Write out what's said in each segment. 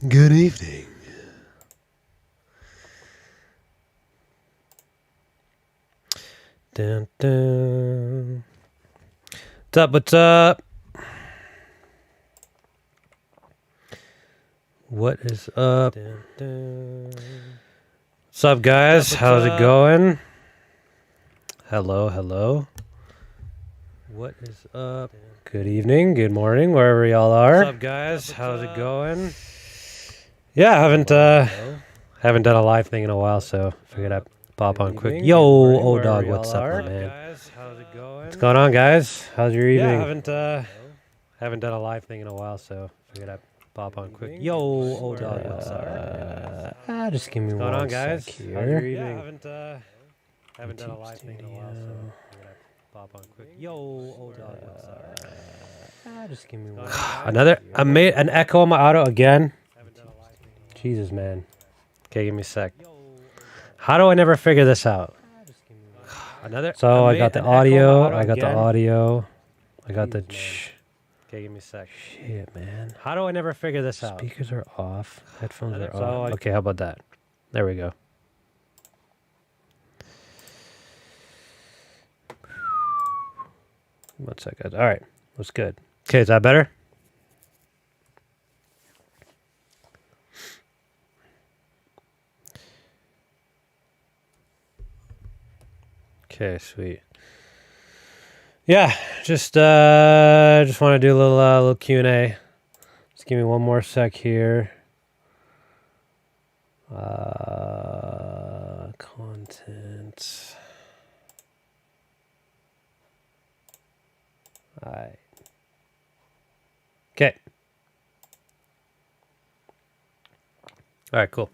Good evening. Dun, dun. What's up? What's up? What is up? Dun, dun. What's up, guys? How's it going? Hello, hello. What is up? Good evening, good morning, wherever y'all are. What's up, guys? How's it going? Yeah, I haven't done a live thing in a while, so figured I'd pop on quick. Yo, old dog, what's up, my man? How's it going? What's going on, guys? How's your evening? Yeah, haven't done a live thing in a while, so figured I'd pop on quick. Yo, old dog, what's up? Just give me one on, guys. Here. How's your evening? Yeah, haven't done a live thing in a while, so figured I'd pop on quick. Yo, old dog, what's up? Just give me one. I made an echo on my auto again. Jesus, man. Okay, give me a sec. How do I never figure this out? So I got the audio. I got the. Okay, give me a sec. Shit, man. How do I never figure this out? Speakers are off. Headphones are off. Okay, how about that? There we go. One second. All right, that's good. Okay, is that better? Okay, sweet. Yeah, just want to do a little Q&A. Just give me one more sec here. Content. All right. Okay. All right, cool.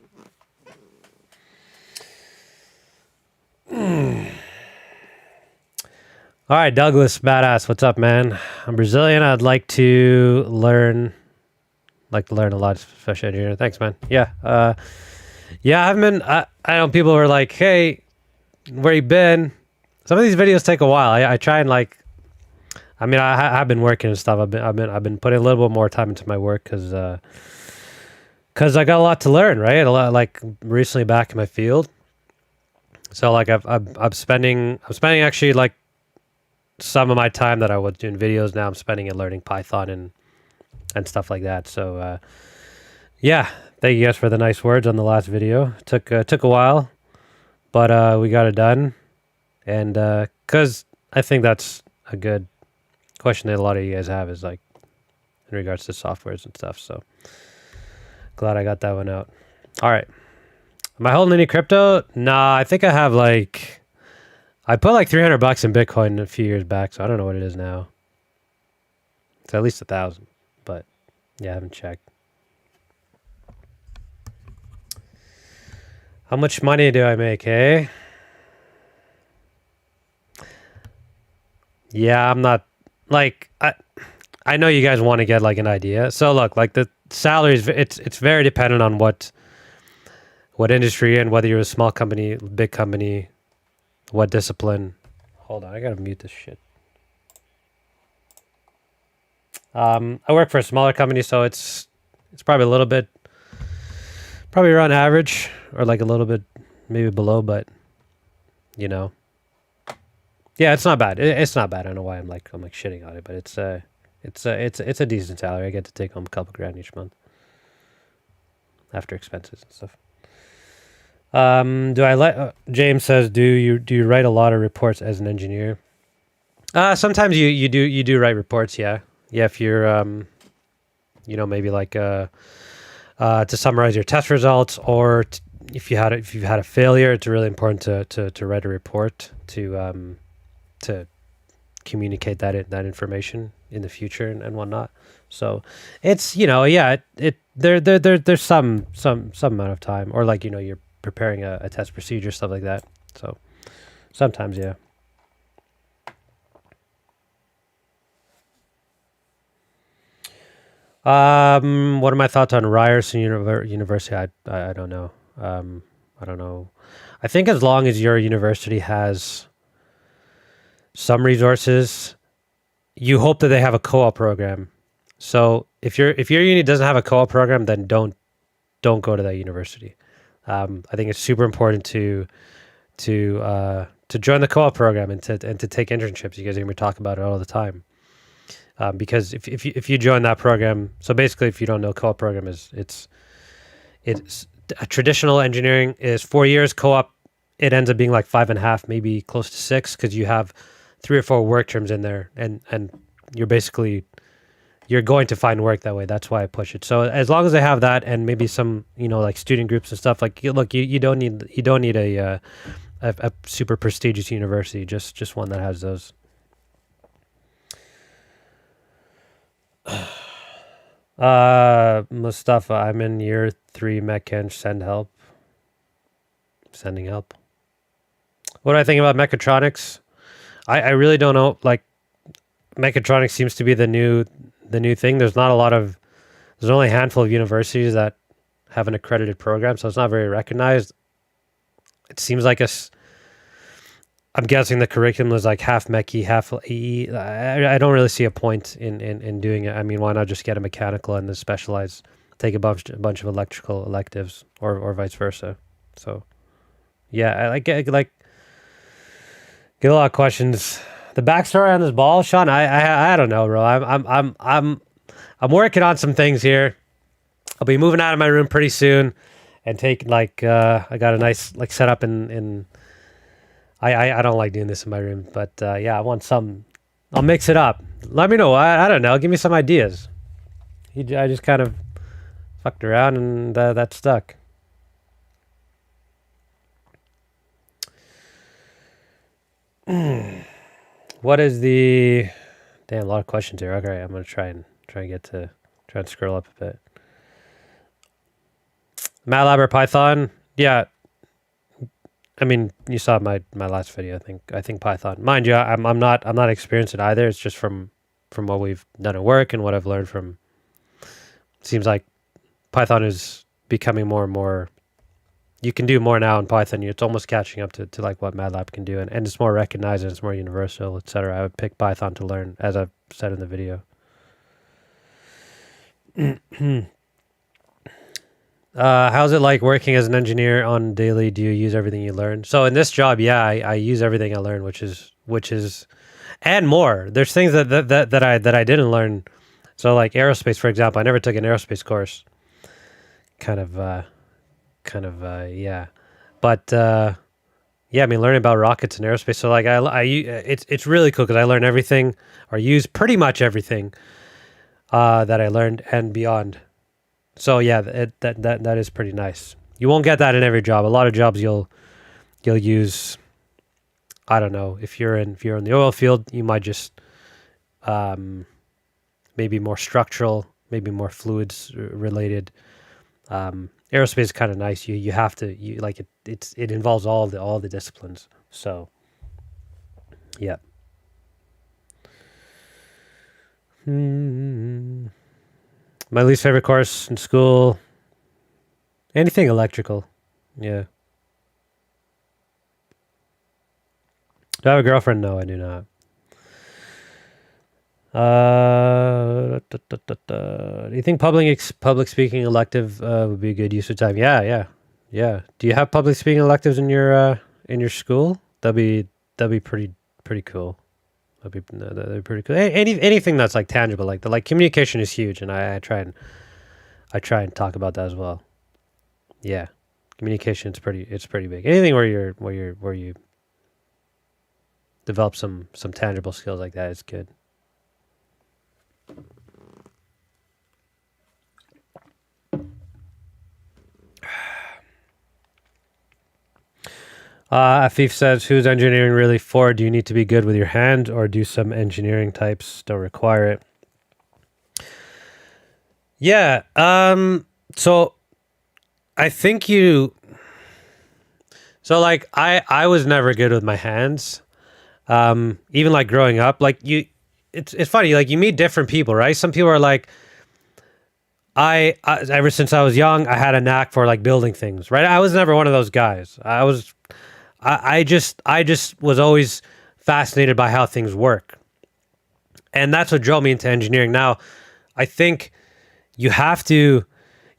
All right, Douglas, badass. What's up, man? I'm Brazilian. I'd like to learn a lot, especially engineering. Thanks, man. Yeah. Yeah, I've been. I know people are like, "Hey, where you been?" Some of these videos take a while. I try and I have been working and stuff. I've been putting a little bit more time into my work because I got a lot to learn. Right, a lot recently back in my field. So I'm spending actually some of my time that I was doing videos, now I'm spending it learning Python and stuff like that. So yeah, thank you guys for the nice words on the last video. Took a while, but we got it done. And because I think that's a good question that a lot of you guys have is in regards to softwares and stuff. So glad I got that one out. All right. Am I holding any crypto? Nah, I think I have I put $300 in Bitcoin a few years back, so I don't know what it is now. It's at least 1,000, but yeah, I haven't checked. How much money do I make, eh? Yeah, I'm not I know you guys want to get an idea. So look, the salaries, it's very dependent on what industry you're in, whether you're a small company, big company, what discipline. Hold on, I gotta mute this shit. I work for a smaller company, so it's probably a little bit, probably around average, or a little bit maybe below, but yeah, it's not bad. It's not bad. I don't know why I'm shitting on it, but it's a decent salary. I get to take home a couple grand each month after expenses and stuff. James says, do you write a lot of reports as an engineer? Sometimes you do write reports. Yeah. If you're, maybe to summarize your test results, or if you've had a failure, it's really important to write a report to communicate that information in the future and whatnot. So it's, there's some amount of time, or you're preparing a test procedure, stuff like that. So sometimes, yeah. What are my thoughts on Ryerson University? I don't know. I don't know. I think as long as your university has some resources, you hope that they have a co-op program. So if your uni doesn't have a co-op program, then don't don't go to that university. I think it's super important to join the co-op program and to take internships. You guys hear me talk about it all the time. Because if you join that program, so basically, if you don't know, co-op program it's a traditional engineering is 4 years. Co-op, it ends up being like 5.5, maybe close to 6, because you have 3 or 4 work terms in there, and you're going to find work that way. That's why I push it. So as long as I have that, and maybe some like student groups and stuff, like look, you don't need a super prestigious university, just one that has those. Mustafa, I'm in year 3 mech-eng. Sending help. What do I think about mechatronics? I really don't know. Like, mechatronics seems to be the new thing. There's only a handful of universities that have an accredited program, so it's not very recognized. It seems like I'm guessing the curriculum is like half mechie, half EE. I don't really see a point in doing it. I mean, why not just get a mechanical and then specialize, take a bunch of electrical electives, or vice versa. So, yeah, I get a lot of questions. The backstory on this ball, Sean, I don't know, bro. I'm working on some things here. I'll be moving out of my room pretty soon, and taking I got a nice setup in. I don't like doing this in my room, but yeah, I want some. I'll mix it up. Let me know. I don't know. Give me some ideas. I just kind of fucked around, and that stuck. What is the... Damn, a lot of questions here. Okay, I'm gonna try and scroll up a bit. MATLAB or Python? Yeah. I mean, you saw my last video. I think Python. Mind you, I'm not experienced in either. It's just from what we've done at work and what I've learned from. Seems like Python is becoming more and more. You can do more now in Python. It's almost catching up to like what MATLAB can do, and it's more recognized and it's more universal, etc. I would pick Python to learn, as I've said in the video. How's it like working as an engineer on daily? Do you use everything you learn? So in this job, yeah, I use everything I learned, which is, and more. There's things that I didn't learn. So like aerospace, for example, I never took an aerospace course. Yeah, but yeah, I mean, learning about rockets and aerospace. So like it's really cool because I learned everything, or use pretty much everything that I learned and beyond. So yeah, that is pretty nice. You won't get that in every job. A lot of jobs you'll use. I don't know, if you're in the oil field, you might just maybe more structural, maybe more fluids related. Aerospace is kind of nice. You have to it involves all the disciplines. So yeah. My least favorite course in school, anything electrical. Yeah. Do I have a girlfriend? No, I do not. Do you think public speaking elective would be a good use of time? Yeah. Do you have public speaking electives in your school? That'd be pretty cool. That'd be pretty cool. Anything that's like tangible, like communication is huge, and I try and talk about that as well. Yeah, communication it's pretty big. Anything where you develop some tangible skills like that is good. Afif says, who's engineering really for? Do you need to be good with your hand, or do some engineering types don't require it? Yeah. So I think so like I was never good with my hands. Even like growing up, like it's funny, like you meet different people, right? Some people are like, I ever since I was young, I had a knack for like building things, right? I was never one of those guys. I just was always fascinated by how things work. And that's what drove me into engineering. Now, I think you have to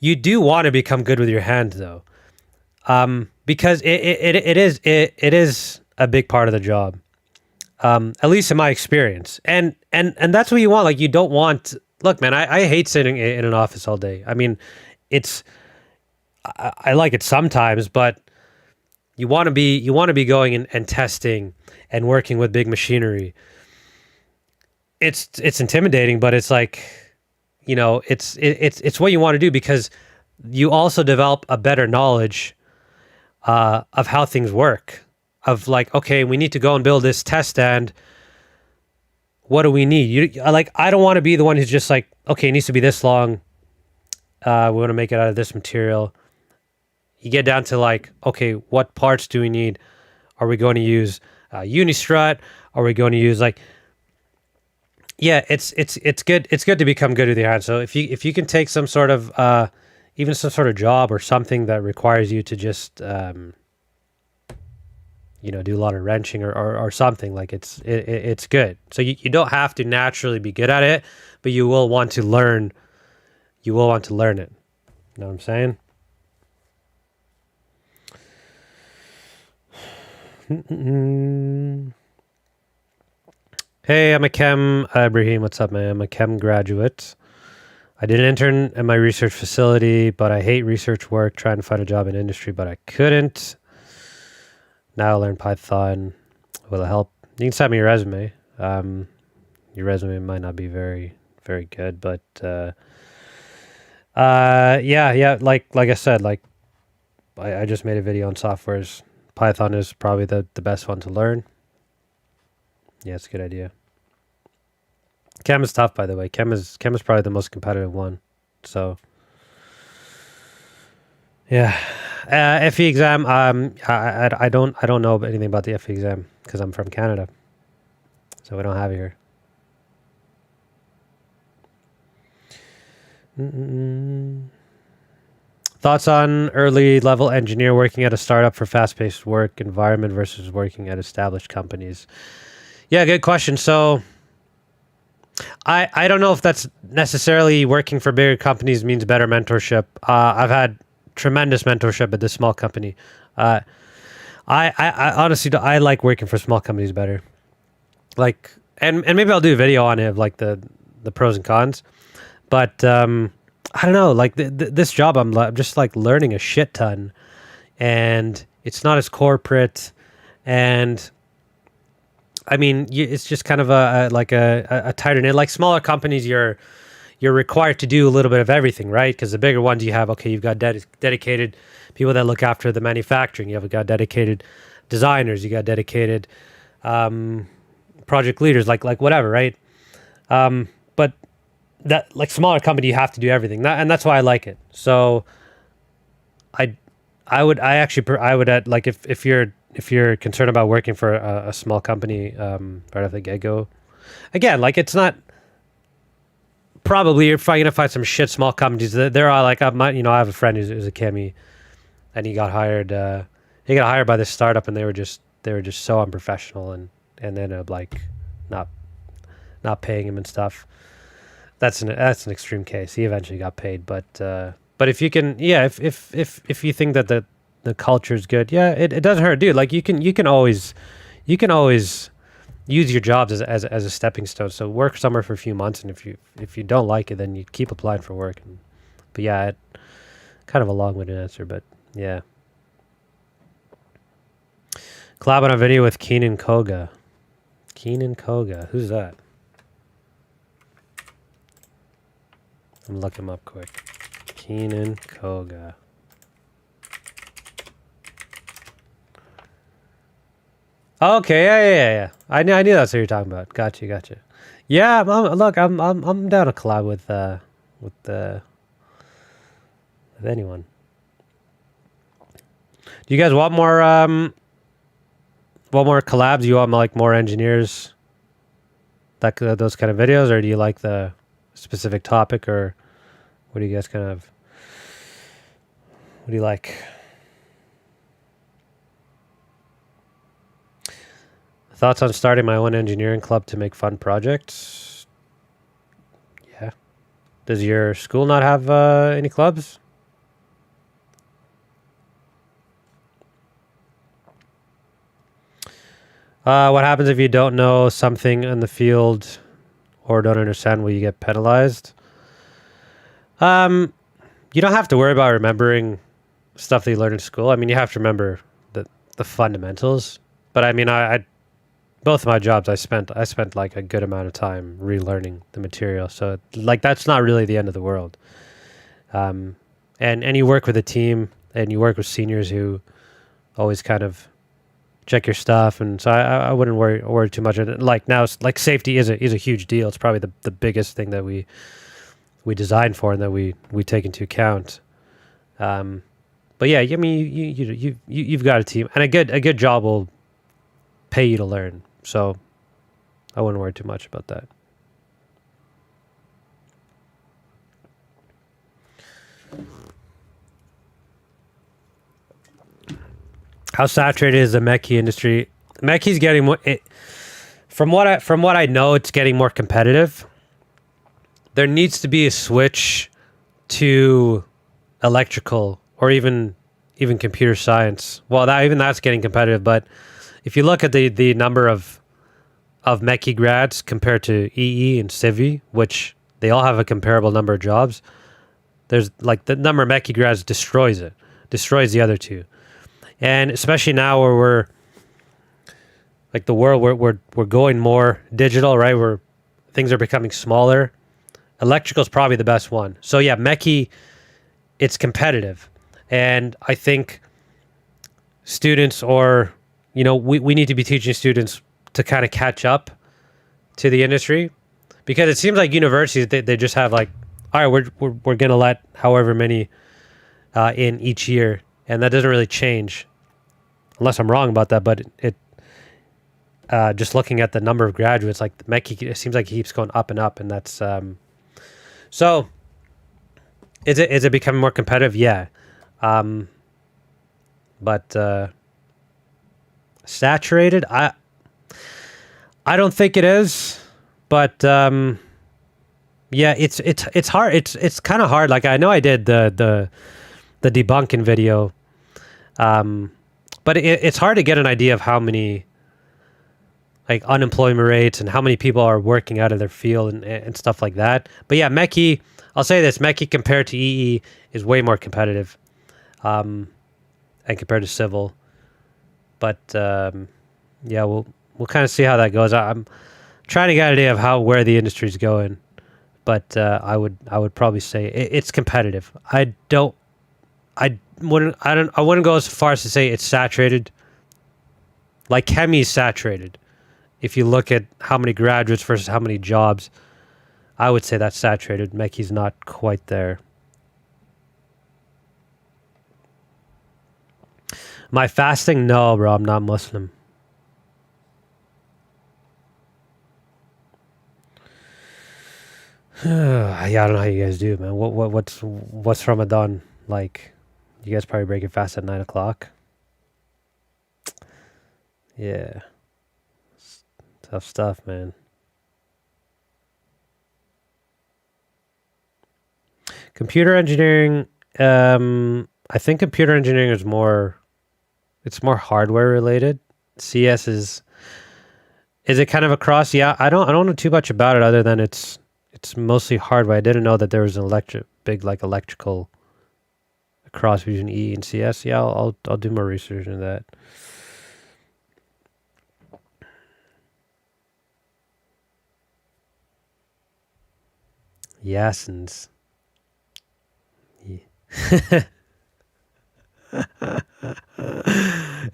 you do want to become good with your hands though, because it is a big part of the job, at least in my experience. And that's what you want. Like, you don't want, look, man, I hate sitting in an office all day. I mean, I like it sometimes, but you want to be going and testing and working with big machinery. It's intimidating, but it's like, it's what you want to do, because you also develop a better knowledge of how things work. Of like, okay, we need to go and build this test stand. What do we need? I don't want to be the one who's just like, okay, it needs to be this long. We want to make it out of this material. You get down to like, okay, what parts do we need? Are we going to use Unistrut? Are we going to use like? Yeah, it's good. It's good to become good with your hands. So if you can take some sort of even some sort of job or something that requires you to just do a lot of wrenching or something, like it's good. So you don't have to naturally be good at it, but you will want to learn. You will want to learn it. You know what I'm saying? Hey, I'm a chem, Ibrahim, what's up, man? I'm a chem graduate. I did an intern at my research facility, but I hate research work, trying to find a job in industry, but I couldn't. Now I learn Python. Will it help? You can send me your resume. Your resume might not be very, very good, but yeah, like I said, like I just made a video on softwares. Python is probably the best one to learn. Yeah, it's a good idea. Chem is tough, by the way. Chem is probably the most competitive one. So, yeah. FE exam. I don't know anything about the FE exam because I'm from Canada, so we don't have it here. Thoughts on early level engineer working at a startup for fast-paced work environment versus working at established companies? Yeah, good question. So I don't know if that's necessarily working for bigger companies means better mentorship. I've had tremendous mentorship at this small company. I honestly, I like working for small companies better. Like, and maybe I'll do a video on it of like the pros and cons, but I don't know, like this job, I'm just like learning a shit ton, and it's not as corporate, and I mean, it's just kind of a tighter knit. Like smaller companies, you're required to do a little bit of everything, right? Because the bigger ones, you've got dedicated people that look after the manufacturing. You've got dedicated designers. You got dedicated project leaders, like whatever, right? But that, like, smaller company, you have to do everything, and that's why I like it. So I would add, like, if you're concerned about working for a small company right off the get-go, again, like, it's not, probably you're probably gonna find some shit small companies. There are, like, I have a friend who's a chemie, and he got hired by this startup, and they were just so unprofessional, and ended up like not paying him and stuff. That's an extreme case. He eventually got paid, but if you can, yeah, if you think that the culture is good, yeah, it doesn't hurt, dude. Like, you can always use your jobs as a stepping stone. So work somewhere for a few months, and if you don't like it, then you keep applying for work. But yeah, kind of a long-winded answer, but yeah. Collab on a video with Keenan Koga. Keenan Koga, who's that? I'm looking him up quick. Keenan Koga. Okay, yeah. I knew that's what you're talking about. Gotcha. Yeah, look, I'm down to collab with anyone. Do you guys want more collabs? Do you want like more engineers, those kind of videos, or do you like the specific topic, or what do you guys what do you like? Thoughts on starting my own engineering club to make fun projects? Yeah. Does your school not have any clubs? What happens if you don't know something in the field or don't understand? Will you get penalized? Um, you don't have to worry about remembering stuff that you learned in school. I mean, you have to remember the fundamentals. But I mean, I both of my jobs, I spent like a good amount of time relearning the material. So like that's not really the end of the world. Um, and you work with a team and you work with seniors who always kind of check your stuff, and so I wouldn't worry too much. And like now, like safety is a huge deal. It's probably the biggest thing that we design for and that we take into account. Um, but yeah, I mean, you've got a team, and a good job will pay you to learn. So I wouldn't worry too much about that. How saturated is the mechie industry? Mechie's getting more. From what I know, it's getting more competitive. There needs to be a switch to electrical or even computer science. Well, that's getting competitive. But if you look at the number of Mechie grads compared to EE and Civi, which they all have a comparable number of jobs, there's like the number of Mechie grads destroys the other two. And especially now where we're like the world we're going more digital, right? Where things are becoming smaller. Electrical is probably the best one. So yeah, Mechie, it's competitive, and I think students or we need to be teaching students to kind of catch up to the industry, because it seems like universities they just have like, all right, we're gonna let however many in each year, and that doesn't really change unless I'm wrong about that. But it just looking at the number of graduates, like the Mechie, it seems like it keeps going up and up, and that's so. Is it becoming more competitive? Yeah, but saturated. I don't think it is, but yeah, it's hard. It's kind of hard. Like I know I did the debunking video, but it's hard to get an idea of how many like unemployment rates and how many people are working out of their field and stuff like that. But yeah, Mechie, I'll say this, Mechie compared to EE is way more competitive, and compared to civil. But yeah, we'll kind of see how that goes. I'm trying to get an idea of where the industry's going, but I would probably say it's competitive. I wouldn't go as far as to say it's saturated. Like chemy's saturated. If you look at how many graduates versus how many jobs, I would say that's saturated. Mechie's not quite there. Am I fasting? No, bro. I'm not Muslim. Yeah, I don't know how you guys do, man. What's Ramadan like? You guys probably break your fast at 9 o'clock. Yeah, tough stuff, man. Computer engineering. I think computer engineering is more. It's more hardware related. CS is it kind of across? Yeah, I don't know too much about it other than it's mostly hardware. I didn't know that there was an big like electrical cross between E and CS. Yeah, I'll do more research into that. Yasins. Yeah.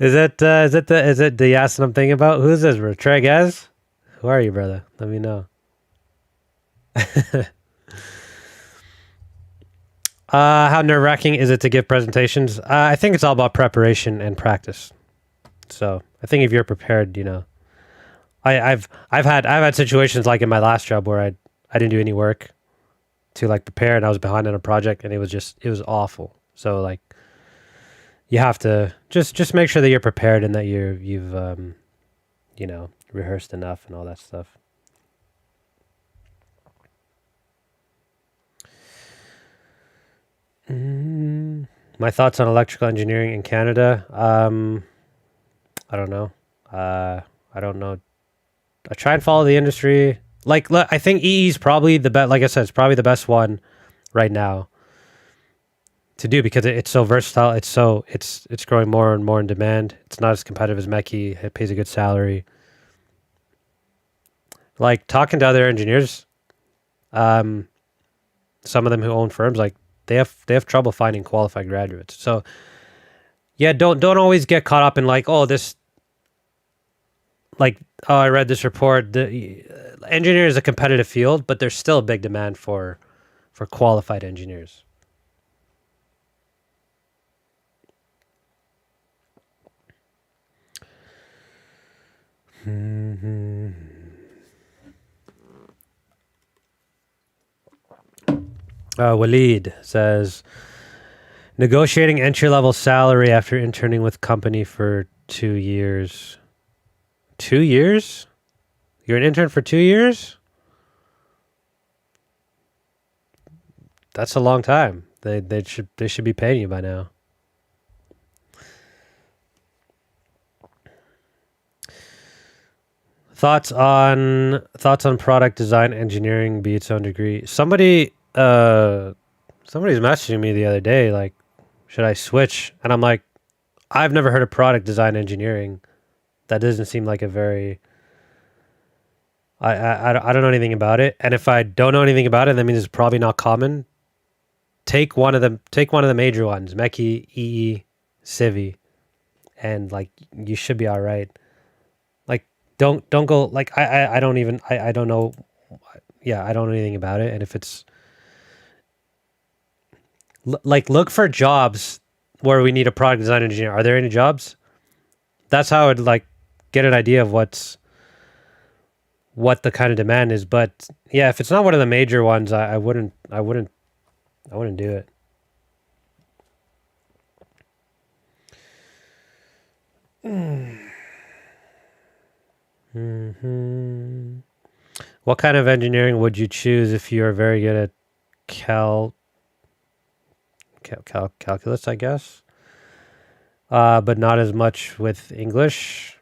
Is it the Yasin I'm thinking about? Who's this, bro? Tregez? Who are you, brother? Let me know. How nerve wracking is it to give presentations? I think it's all about preparation and practice. So I think if you're prepared, I've had situations like in my last job where I didn't do any work to like prepare, and I was behind on a project, and it was awful. So like you have to just make sure that you're prepared and that you've rehearsed enough and all that stuff. My thoughts on electrical engineering in Canada. I don't know. I don't know. I try and follow the industry. Like, I think EE is probably the best. Like I said, it's probably the best one right now to do because it's so versatile. It's growing more and more in demand. It's not as competitive as Mekki. It pays a good salary. Like talking to other engineers, some of them who own firms, like they have trouble finding qualified graduates. So yeah, don't always get caught up in like, oh, this, like, oh, I read this report. The engineer is a competitive field, but there's still a big demand for qualified engineers. Waleed says, negotiating entry-level salary after interning with company for 2 years. 2 years? You're an intern for 2 years? That's a long time. They should be paying you by now. Thoughts on product design engineering be its own degree. Somebody's messaging me the other day like, should I switch? And I'm like, I've never heard of product design engineering. That doesn't seem like a very I don't know anything about it. And if I don't know anything about it, that means it's probably not common. Take one of the major ones, Mekki, EE, Civi, and like you should be all right. Like don't go like I don't even I don't know. Yeah, I don't know anything about it. And if it's like look for jobs where we need a product design engineer. Are there any jobs? That's how I'd like get an idea of what the kind of demand is. But yeah, if it's not one of the major ones, I wouldn't do it. Mm-hmm. What kind of engineering would you choose if you are very good at calculus, I guess? But not as much with English.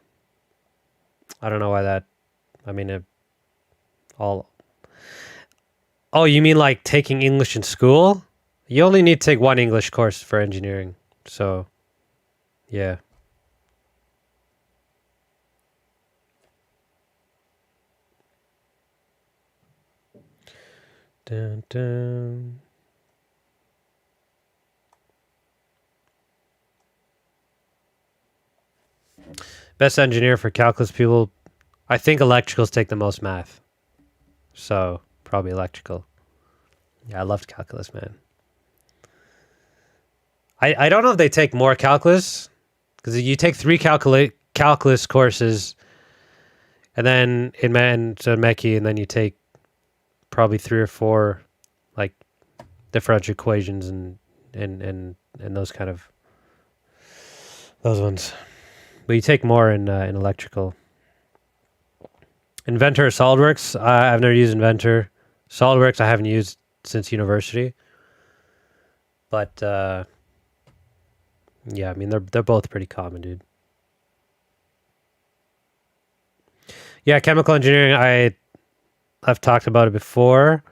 I don't know why that. I mean, all. Oh, you mean like taking English in school? You only need to take one English course for engineering. So, yeah. Dun, dun. Best engineer for calculus people. I think electricals take the most math. So, probably electrical. Yeah, I loved calculus, man. I don't know if they take more calculus, because you take 3 calculus courses, and then in Mekki, and then you take probably 3 or 4 like differential equations and those kind of those ones. But you take more in electrical. Inventor or SolidWorks? I've never used Inventor. SolidWorks I haven't used since university. But yeah, I mean they're both pretty common, dude. Yeah, chemical engineering, I've talked about it before.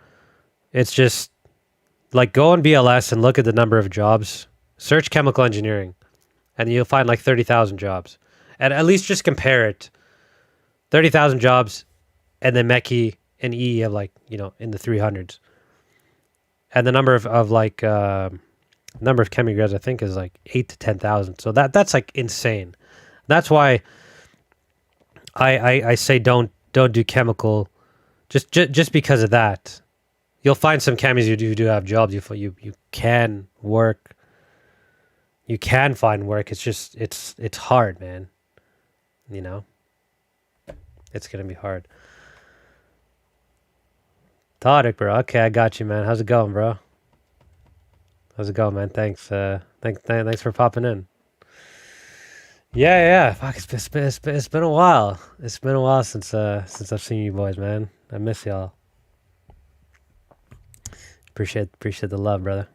It's just like go on BLS and look at the number of jobs. Search chemical engineering and you'll find like 30,000 jobs. And at least just compare it. 30,000 jobs and then Mekki and EE have like, in the 300s. And the number of chemi grads I think is like 8 to 10,000. So that's like insane. That's why I say don't do chemical just because of that. You'll find some chemis who do have jobs. You can work. You can find work. It's just it's hard, man. It's gonna be hard. Tadic, bro. Okay, I got you, man. How's it going, bro? How's it going, man? Thanks. Thanks for popping in. Yeah. Fuck, it's been a while. It's been a while since I've seen you boys, man. I miss y'all. Appreciate the love, brother.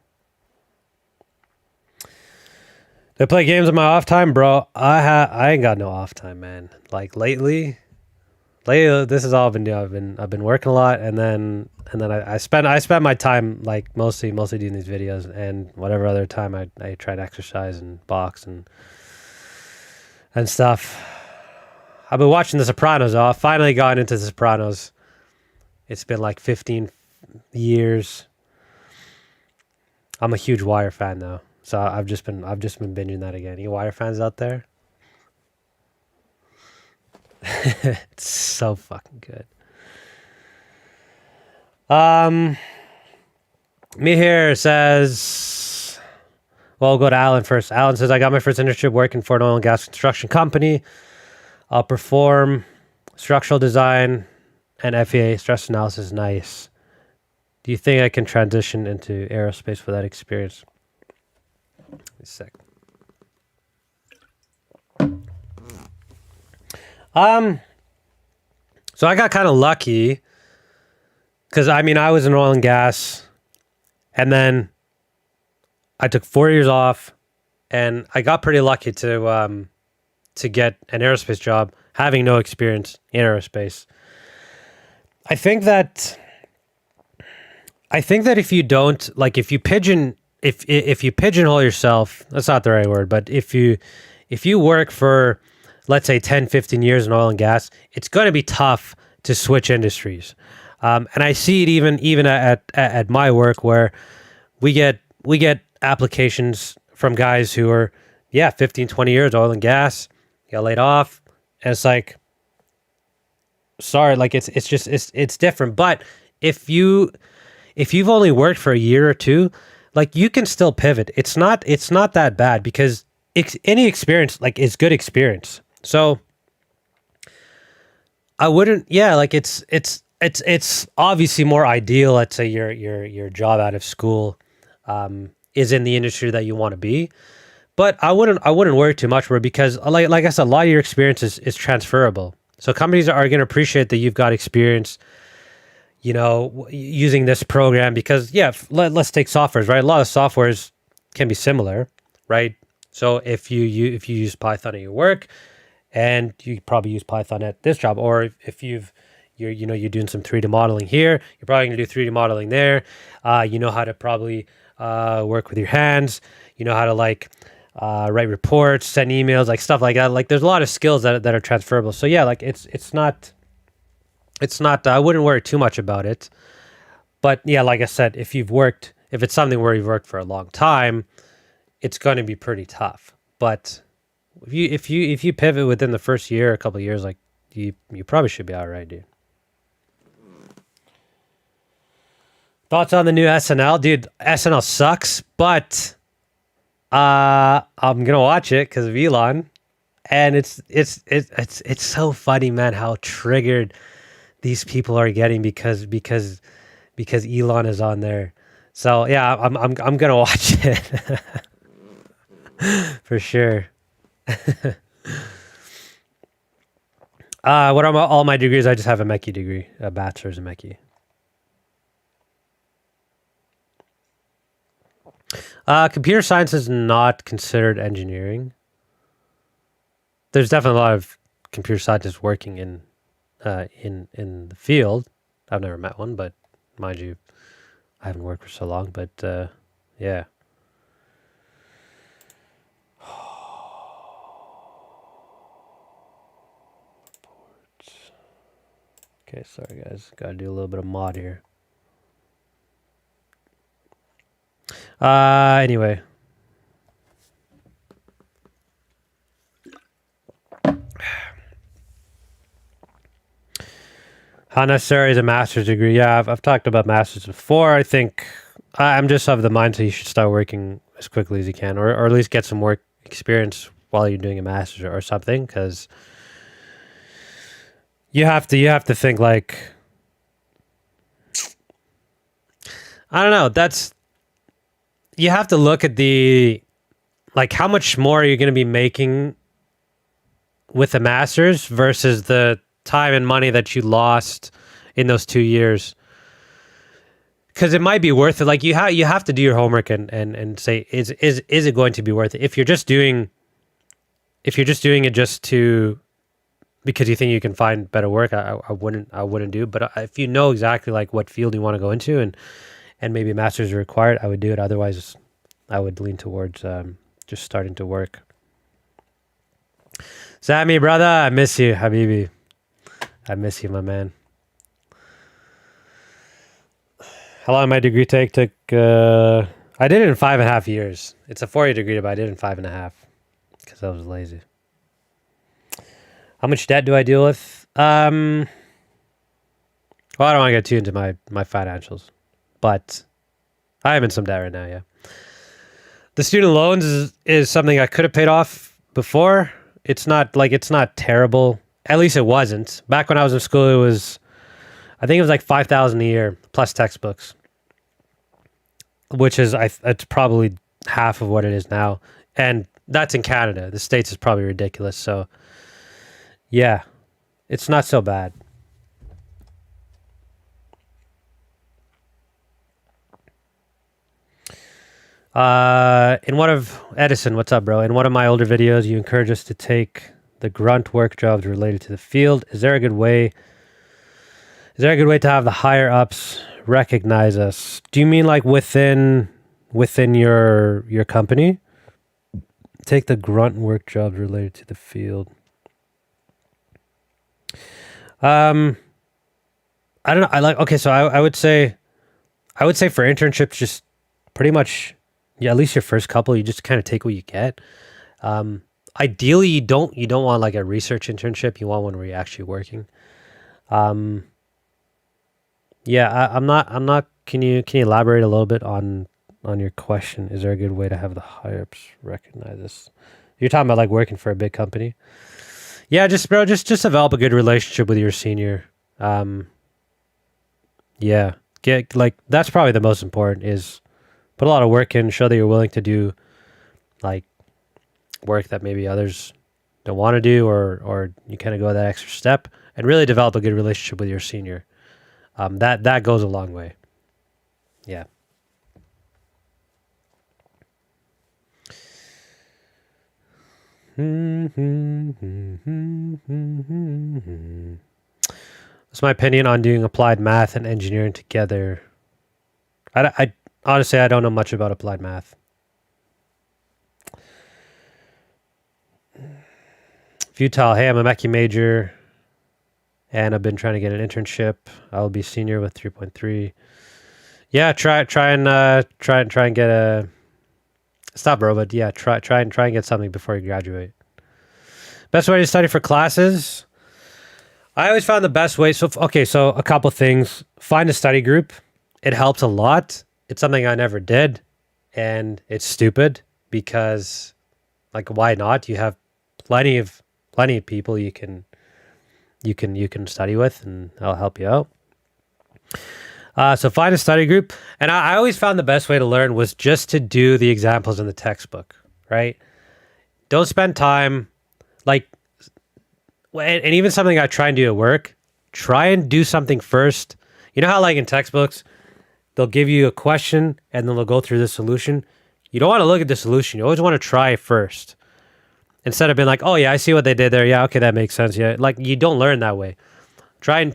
I play games in my off time, bro. I ain't got no off time, man. Like lately, this has all been new. I've been working a lot, and then I spend my time like mostly doing these videos, and whatever other time I try to exercise and box and stuff. I've been watching The Sopranos. I finally got into The Sopranos. It's been like 15 years. I'm a huge Wire fan though, so I've just been binging that again. You Wire fans out there? It's so fucking good. Me here says, well, we'll go to Alan first. Alan says, I got my first internship working for an oil and gas construction company. I'll perform structural design and FEA stress analysis. Nice. Do you think I can transition into aerospace with that experience? A sec. So I got kind of lucky because I was in oil and gas, and then I took 4 years off, and I got pretty lucky to get an aerospace job, having no experience in aerospace. I think that if you don't if you pigeonhole yourself, that's not the right word, but if you work for, let's say, 10, 15 years in oil and gas, it's going to be tough to switch industries. And I see it even at my work, where we get applications from guys who are 15, 20 years oil and gas, got laid off, and it's like, sorry, like it's different. But if you've only worked for a year or two, like, you can still pivot. It's not that bad, because any experience is good experience. So I wouldn't, it's obviously more ideal. Let's say your job out of school is in the industry that you want to be, but I wouldn't worry too much for it, because like I said, a lot of your experience is transferable. So companies are going to appreciate that you've got experience, using this program, because let's take softwares, right? A lot of softwares can be similar, right? So if you use Python at your work, and you probably use Python at this job, or if you're doing some 3D modeling here, you're probably going to do 3D modeling there. You know how to probably work with your hands. You know how to write reports, send emails, stuff like that. There's a lot of skills that are transferable. So it's not. I wouldn't worry too much about it. But like I said, if it's something where you've worked for a long time, it's going to be pretty tough. But if you pivot within the first year, a couple of years, you probably should be all right, dude. Thoughts on the new SNL, dude? SNL sucks, but I'm gonna watch it because of Elon, and it's so funny, man, how triggered these people are getting because Elon is on there. So yeah, I'm gonna watch it for sure. What are all my degrees? I just have a Mechie degree, a bachelor's in Mechie. Computer science is not considered engineering. There's definitely a lot of computer scientists working in the field. I've never met one, but mind you, I haven't worked for so long. But yeah. Okay, sorry guys, gotta do a little bit of mod here. Anyway. How necessary is a master's degree? Yeah, I've talked about masters before. I think I'm just of the mindset you should start working as quickly as you can, or at least get some work experience while you're doing a master's or something, because you have to think I don't know. You have to look at how much more are you going to be making with a master's versus the time and money that you lost in those 2 years. because it might be worth it. Like you have to do your homework and say is it going to be worth it? If you're just doing it just to because you think you can find better work, I wouldn't do. But if you know exactly like what field you want to go into and maybe a master's is required, I would do it. Otherwise, I would lean towards just starting to work. Sammy, brother, I miss you, Habibi. I miss you, my man. How long did my degree take? I did it in 5.5 years. It's a 4-year degree, but I did it in 5.5 because I was lazy. How much debt do I deal with? Well, I don't want to get too into my financials, but I am in some debt right now, yeah. The student loans is something I could have paid off before. It's not terrible. At least it wasn't. Back when I was in school, I think it was like $5,000 a year plus textbooks, which is it's probably half of what it is now. And that's in Canada. The States is probably ridiculous. So yeah, it's not so bad. In one of Edison, what's up, bro? In one of my older videos, you encourage us to take the grunt work jobs related to the field. Is there a good way to have the higher ups recognize us? Do you mean like within your company? Take the grunt work jobs related to the field. I don't know. So I would say for internships, just pretty much, yeah, at least your first couple, you just kind of take what you get. Ideally, you don't want like a research internship. You want one where you're actually working. Yeah, I'm not. Can you elaborate a little bit on your question? Is there a good way to have the higher ups recognize this? You're talking about like working for a big company. Yeah, just develop a good relationship with your senior. Yeah, get like that's probably the most important is put a lot of work in, show that you're willing to do like work that maybe others don't want to do, or you kind of go that extra step and really develop a good relationship with your senior. That goes a long way. Yeah. That's my opinion on doing applied math and engineering together. I honestly, I don't know much about applied math. Futile. Hey, I'm a Mechie major, and I've been trying to get an internship. I'll be senior with 3.3. Yeah, try and get a. Stop, bro. But yeah, try and get something before you graduate. Best way to study for classes. I always found the best way. So a couple things. Find a study group. It helps a lot. It's something I never did, and it's stupid because, like, why not? You have plenty of people you can study with, and I'll help you out. So find a study group. And I always found the best way to learn was just to do the examples in the textbook, right? Don't spend time like, and even something I try and do at work, try and do something first. You know how like in textbooks, they'll give you a question and then they'll go through the solution. You don't want to look at the solution. You always want to try first. Instead of being like, oh yeah, I see what they did there. Yeah, okay, that makes sense. Yeah, like you don't learn that way. Try and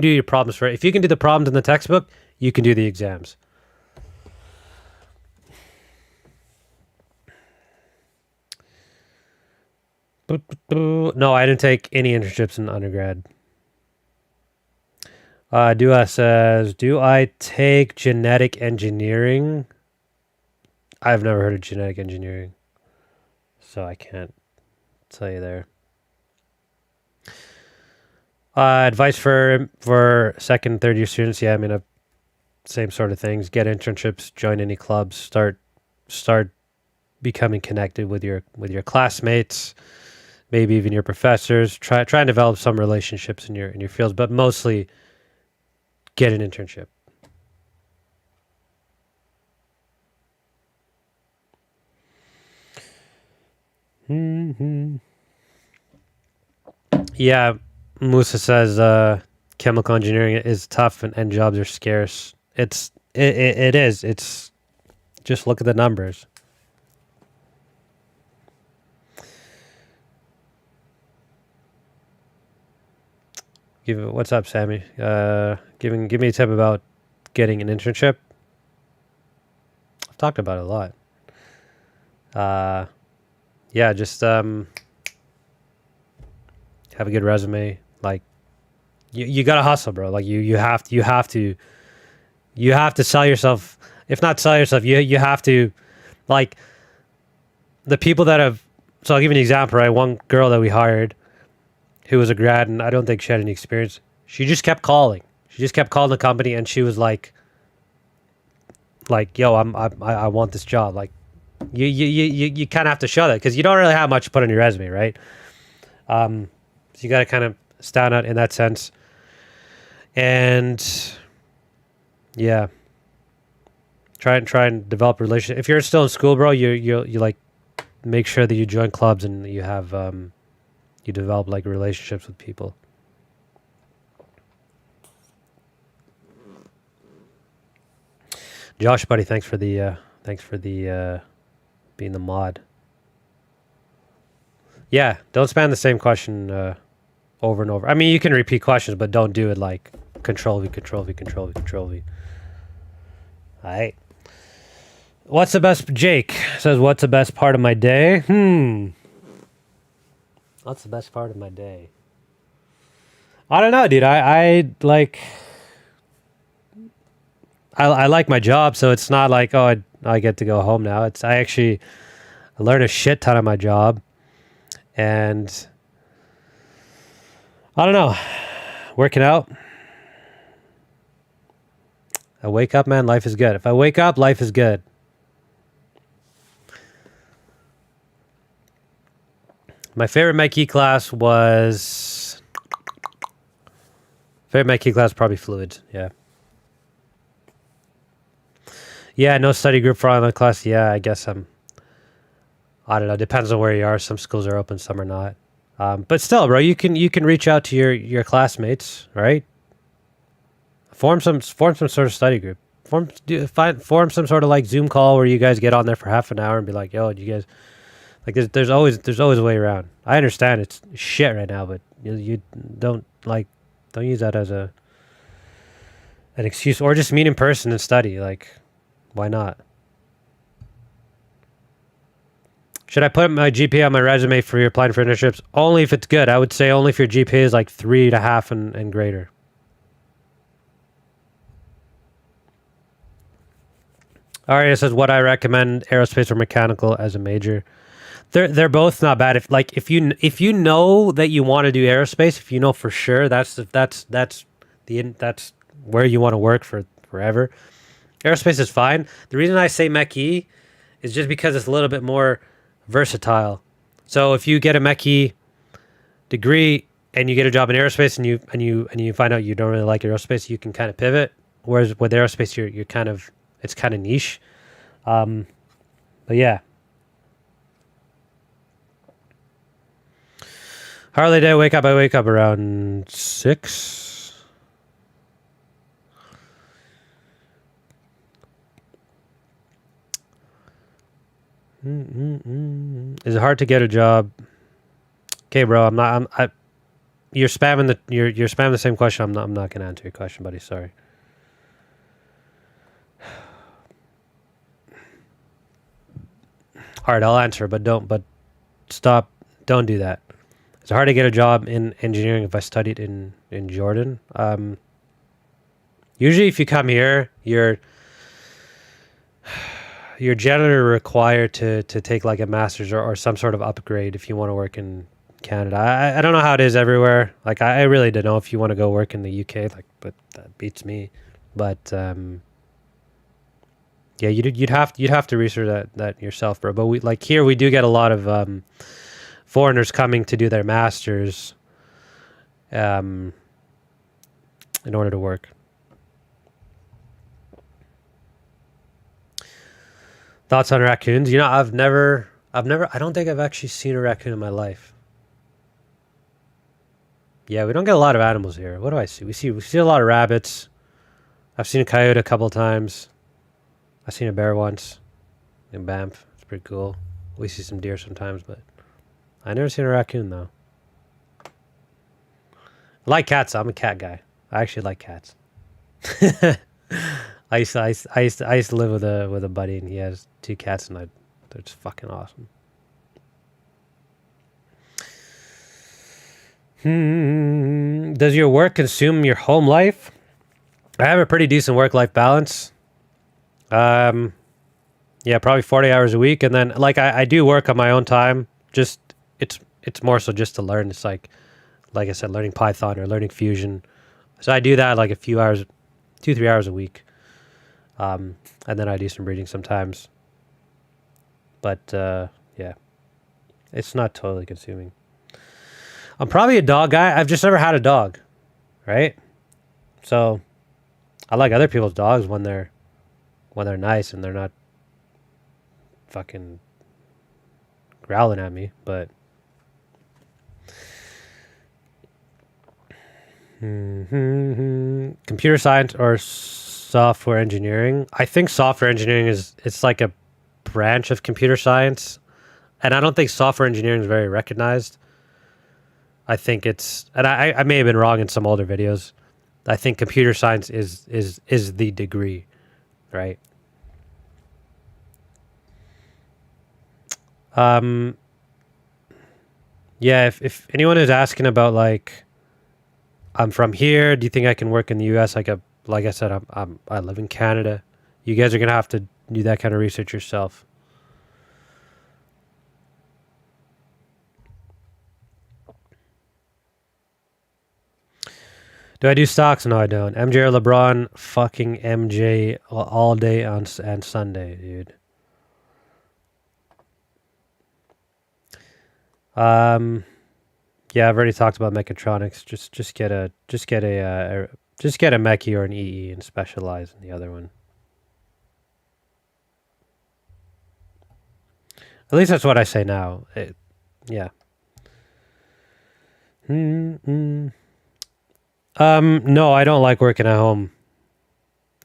do your problems first. If you can do the problems in the textbook, you can do the exams. No, I didn't take any internships in undergrad. Dua says, do I take genetic engineering? I've never heard of genetic engineering, so I can't tell you there. Advice for second, third year students. Yeah, I mean, same sort of things. Get internships, join any clubs, start becoming connected with your classmates, maybe even your professors. Try and develop some relationships in your fields, but mostly get an internship. Yeah, Musa says chemical engineering is tough and jobs are scarce. It's It is. It's just look at the numbers. What's up, Sammy? Give me a tip about getting an internship. I've talked about it a lot. Yeah, just have a good resume. Like you gotta hustle, bro. Like you have to sell yourself. If not sell yourself, you have to, like, the people that have. So I'll give you an example, right? One girl that we hired, who was a grad, and I don't think she had any experience. She just kept calling. She just kept calling the company, and she was like, yo, I want this job. Like, you kind of have to show that because you don't really have much to put on your resume, right? So you got to kind of stand out in that sense. And yeah, try and develop a relationship. If you're still in school, bro, you like make sure that you join clubs and you have you develop like relationships with people. Josh, buddy, thanks for the being the mod. Yeah, don't spam the same question over and over. I mean, you can repeat questions, but don't do it like Control V, Control V, Control V, Control V. All right. What's the best? Jake says, "What's the best part of my day?" What's the best part of my day? I don't know, dude. I like. I like my job, so it's not like, oh, I get to go home now. I learn a shit ton of my job, and I don't know, working out. I wake up, man, life is good. If I wake up, life is good. My favorite Mikey class was probably fluids. Yeah. Yeah, no study group for online class. Yeah, I guess I don't know. Depends on where you are. Some schools are open, some are not. But still, bro, you can reach out to your classmates, right? Form some sort of study group. Form some sort of like Zoom call where you guys get on there for half an hour and be like, yo, you guys, like there's always a way around. I understand it's shit right now, but you don't use that as an excuse, or just meet in person and study. Like, why not? Should I put my GPA on my resume for your applying for internships? Only if it's good. I would say only if your GPA is like 3.5 and greater. Aria says, what I recommend, aerospace or mechanical as a major. They're both not bad. If you know that you want to do aerospace, if you know for sure that's where you want to work for forever, aerospace is fine. The reason I say Mech E is just because it's a little bit more versatile. So if you get a Mech E degree and you get a job in aerospace and you find out you don't really like aerospace, you can kind of pivot. Whereas with aerospace, you're kind of, it's kind of niche. But yeah. Harley day, I wake up around 6. Is it hard to get a job? Okay, bro, you're spamming the same question. I'm not gonna answer your question, buddy. Sorry. All right, I'll answer, but stop. Don't do that. It's hard to get a job in engineering if I studied in Jordan. Usually if you come here, you're generally required to take like a master's or some sort of upgrade if you want to work in Canada. I don't know how it is everywhere. Like I really don't know if you want to go work in the UK, like, but that beats me. But yeah, you'd have to research that yourself, bro. But we, like, here we do get a lot of foreigners coming to do their masters in order to work. Thoughts on raccoons? You know, I don't think I've actually seen a raccoon in my life. Yeah, we don't get a lot of animals here. What do I see? We see a lot of rabbits. I've seen a coyote a couple times. I've seen a bear once in Banff. It's pretty cool. We see some deer sometimes, but I never seen a raccoon though. I like cats. I'm a cat guy. I actually like cats. I used to live with a buddy, and he has 2 cats, and they're just fucking awesome. Does your work consume your home life? I have a pretty decent work-life balance. Yeah, probably 40 hours a week, and then like I do work on my own time. Just it's more so just to learn. It's like I said, learning Python or learning Fusion. So I do that like a few hours, 2-3 hours a week. And then I do some reading sometimes. But yeah, it's not totally consuming. I'm probably a dog guy. I've just never had a dog, right? So I like other people's dogs when they're nice and they're not fucking growling at me, but computer science or software engineering. I think software engineering it's like a branch of computer science, and I don't think software engineering is very recognized. I think it's, and I may have been wrong in some older videos. I think computer science is the degree, right? Yeah, if anyone is asking about like, I'm from here, do you think I can work in the US? Like I said, I live in Canada. You guys are gonna have to do that kind of research yourself. Do I do stocks? No, I don't. MJ or LeBron? Fucking MJ all day on and Sunday, dude. Yeah, I've already talked about mechatronics. Just get a Mechie or an EE and specialize in the other one. At least that's what I say now. Yeah. No, I don't like working at home.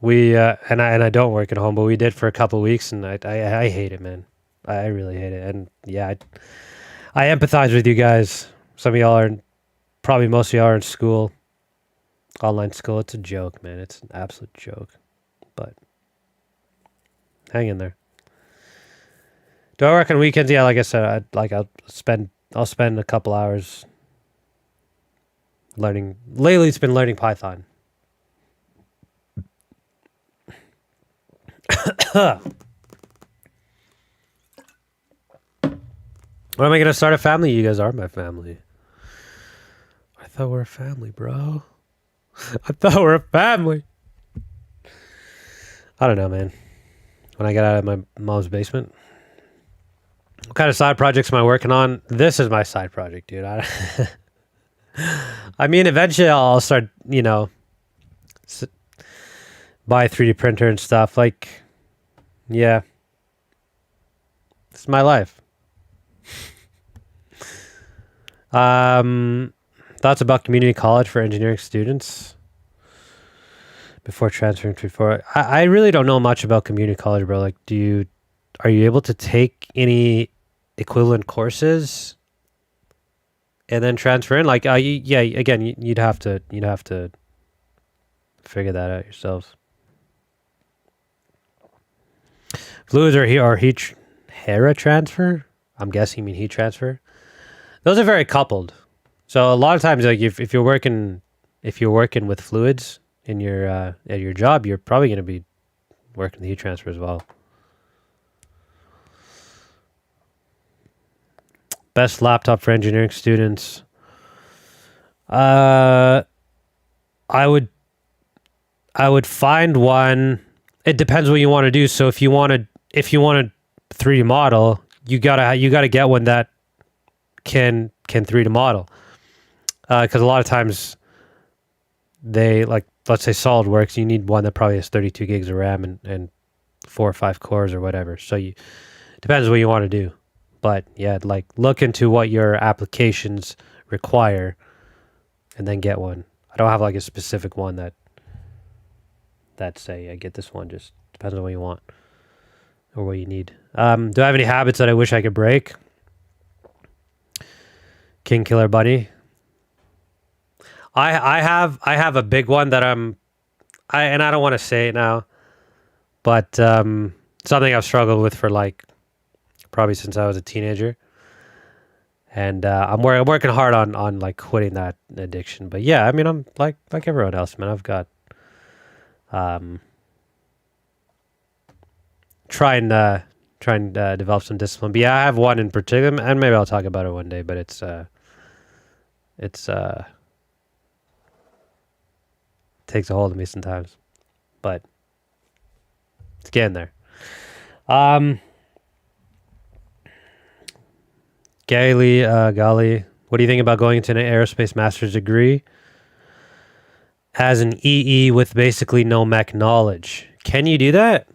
We and I don't work at home, but we did for a couple of weeks, and I hate it, man. I really hate it, and yeah, I empathize with you guys. Some of y'all are, probably most of y'all are in school, online school. It's a joke, man. It's an absolute joke, but hang in there. Do I work on weekends? Yeah, like I said, I'll spend a couple hours learning. Lately, it's been learning Python. When am I gonna start a family? You guys are my family. I thought we're a family, bro. I thought we're a family. I don't know, man. When I get out of my mom's basement. What kind of side projects am I working on? This is my side project, dude. I mean, eventually I'll start, buy a 3D printer and stuff. Like, yeah. It's my life. Thoughts about community college for engineering students before transferring to before. I really don't know much about community college, bro. Like, are you able to take any equivalent courses and then transfer in? Like, yeah, again, you'd have to figure that out yourselves. Fluids or heat Hera transfer? I'm guessing you mean heat transfer. Those are very coupled. So a lot of times, like if you're working with fluids in your at your job, you're probably going to be working the heat transfer as well. Best laptop for engineering students. I would find one. It depends what you want to do. So if you want to 3D model, you gotta get one that can 3D model. Because a lot of times they, like, let's say SolidWorks, you need one that probably has 32 gigs of RAM and 4 or 5 cores or whatever. So depends what you want to do. But yeah, like, look into what your applications require and then get one. I don't have like a specific one that that say I get this one. Just depends on what you want or what you need. Do I have any habits that I wish I could break? King Killer Bunny. I have a big one that I don't want to say it now, but something I've struggled with for like probably since I was a teenager, and I'm working hard on like quitting that addiction. But yeah, I mean I'm like everyone else, man. I've got trying to develop some discipline. But yeah, I have one in particular, and maybe I'll talk about it one day. But it's takes a hold of me sometimes, but it's getting there. Gali, what do you think about going into an aerospace master's degree as an EE with basically no mech knowledge? Can you do that?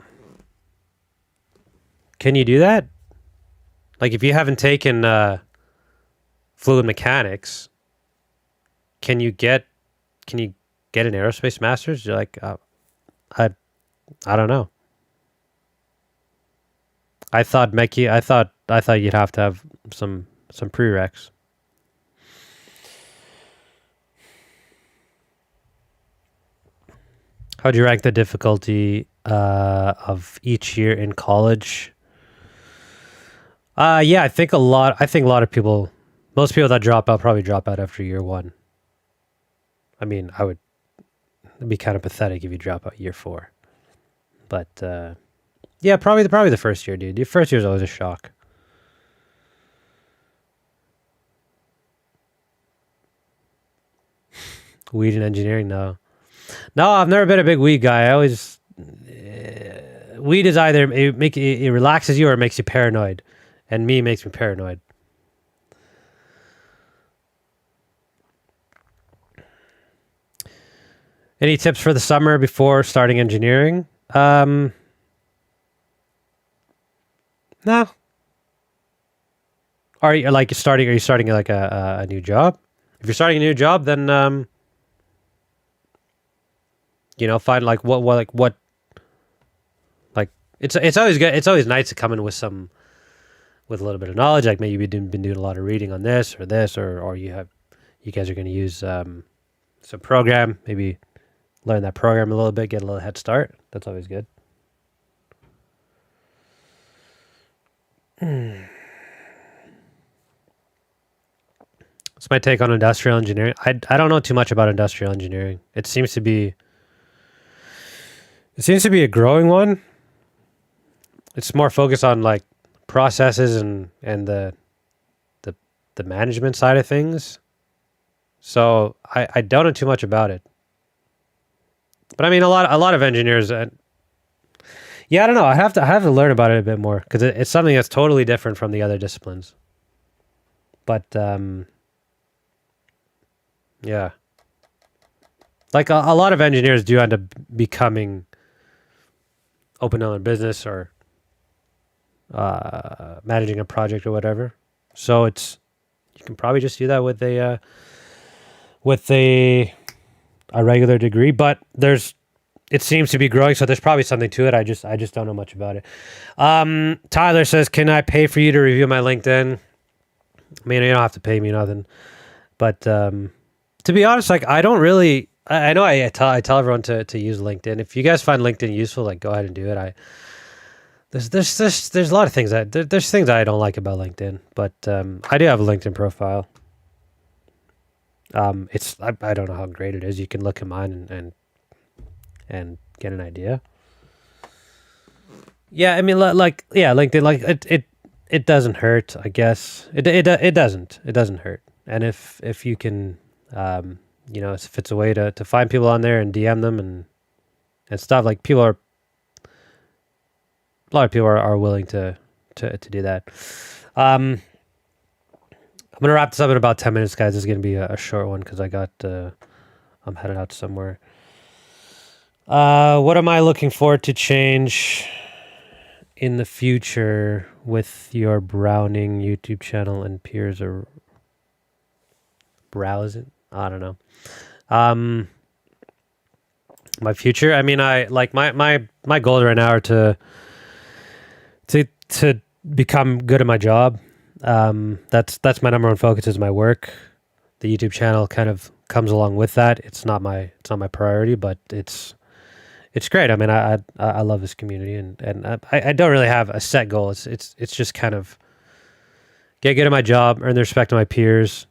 Can you do that? Like if you haven't taken fluid mechanics, can you get an aerospace master's? You're like, I don't know. I thought you'd have to have some prereqs. How would you rank the difficulty of each year in college? Yeah, I think a lot of people, most people that drop out probably drop out after year one. I mean, it'd be kind of pathetic if you drop out year 4. But yeah, probably the first year, dude. The first year is always a shock. Weed and engineering, no. No, I've never been a big weed guy. I always weed is either it relaxes you or it makes you paranoid, and me makes me paranoid. Any tips for the summer before starting engineering? No. Are you starting like a new job? If you're starting a new job, then find like what it's always good. It's always nice to come in with a little bit of knowledge. Like maybe you've been doing a lot of reading on this, or you guys are going to use some program. Maybe learn that program a little bit, get a little head start. That's always good. It's my take on industrial engineering. I don't know too much about industrial engineering. It seems to be a growing one. It's more focused on like processes and the management side of things. So I don't know too much about it. But I mean, a lot of engineers. Yeah, I don't know. I have to learn about it a bit more because it's something that's totally different from the other disciplines. But yeah, like a lot of engineers do end up becoming open on a business or managing a project or whatever. So you can probably just do that with a regular degree, but it seems to be growing, so there's probably something to it. I just don't know much about it. Tyler says, "Can I pay for you to review my LinkedIn?" I mean, you don't have to pay me nothing, but to be honest, like I don't really. I know I tell everyone to use LinkedIn. If you guys find LinkedIn useful, like go ahead and do it. There's a lot of things there's things I don't like about LinkedIn, but I do have a LinkedIn profile. I don't know how great it is. You can look at mine and get an idea. Yeah, I mean, LinkedIn, like it doesn't hurt. I guess it doesn't hurt. And if you can, if it's a way to find people on there and DM them and stuff, like a lot of people are willing to do that. I'm gonna wrap this up in about 10 minutes, guys. This is gonna be a short one because I'm headed out somewhere. What am I looking forward to change in the future with your Browning YouTube channel and peers are browsing? I don't know. My future. I mean, I like my goals right now are to become good at my job. That's my number one focus is my work. The YouTube channel kind of comes along with that. It's not my priority, but it's great. I mean, I love this community, and I don't really have a set goal. It's just kind of get good at my job, earn the respect of my peers,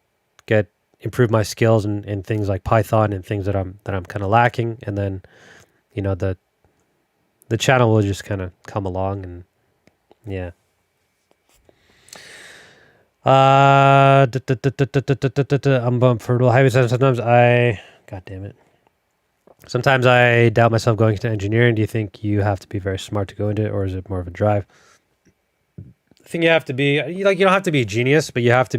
get improve my skills in things like Python and things that I'm kind of lacking, and then the channel will just kind of come along, and yeah. I'm bummed for highway sometimes God damn it. Sometimes I doubt myself going into engineering. Do you think you have to be very smart to go into it, or is it more of a drive? I think you have to be you don't have to be a genius, but you have to